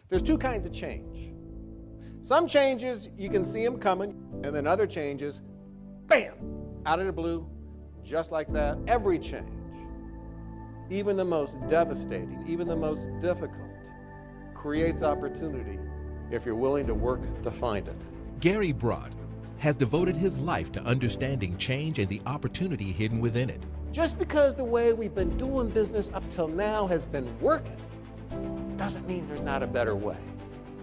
There's two kinds of change. Some changes, you can see them coming, and then other changes, bam, out of the blue, just like that. Every change, even the most devastating, even the most difficult, creates opportunity if you're willing to work to find it. Gary Bradt has devoted his life to understanding change and the opportunity hidden within it. Just because the way we've been doing business up till now has been working, doesn't mean there's not a better way.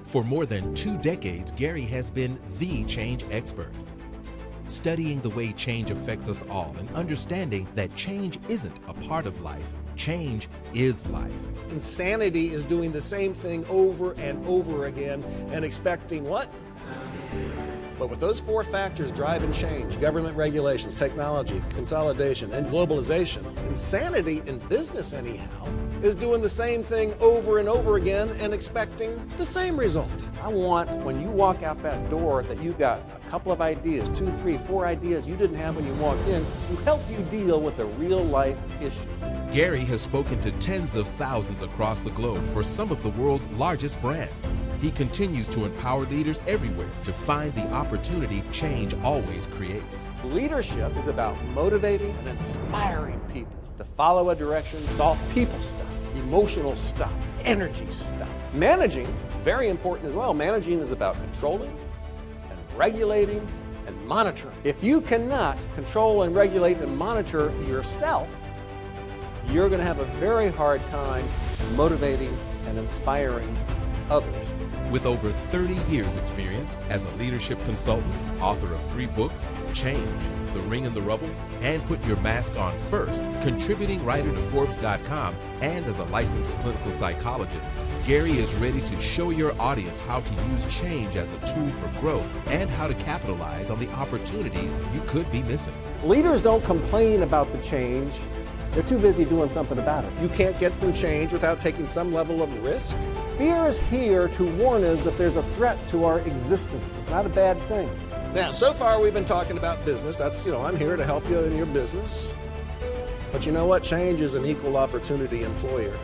For more than 2 decades, Gary has been the change expert, studying the way change affects us all and understanding that change isn't a part of life. Change is life. Insanity is doing the same thing over and over again and expecting what? But with those 4 factors driving change, government regulations, technology, consolidation, and globalization, insanity in business anyhow is doing the same thing over and over again and expecting the same result. I want, when you walk out that door, that you've got a couple of ideas, 2, 3, 4 ideas you didn't have when you walked in, to help you deal with a real-life issue. Gary has spoken to tens of thousands across the globe for some of the world's largest brands. He continues to empower leaders everywhere to find the opportunity change always creates. Leadership is about motivating and inspiring people to follow a direction. It's all people stuff, emotional stuff, energy stuff. Managing, very important as well. Managing is about controlling and regulating and monitoring. If you cannot control and regulate and monitor yourself, you're going to have a very hard time motivating and inspiring others. With over 30 years experience as a leadership consultant, author of 3 books, Change, The Ring in the Rubble, and Put Your Mask On First, contributing writer to Forbes.com, and as a licensed clinical psychologist, Gary is ready to show your audience how to use change as a tool for growth and how to capitalize on the opportunities you could be missing. Leaders don't complain about the change. They're too busy doing something about it. You can't get through change without taking some level of risk. Fear is here to warn us if there's a threat to our existence. It's not a bad thing. Now, so far we've been talking about business. That's, I'm here to help you in your business. But you know what? Change is an equal opportunity employer.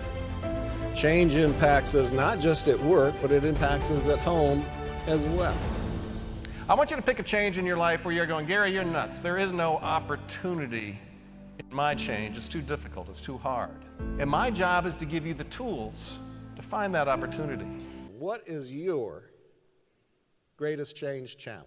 Change impacts us not just at work, but it impacts us at home as well. I want you to pick a change in your life where you're going, Gary, you're nuts. There is no opportunity in my change. It's too difficult. It's too hard. And my job is to give you the tools to find that opportunity. What is your greatest change challenge?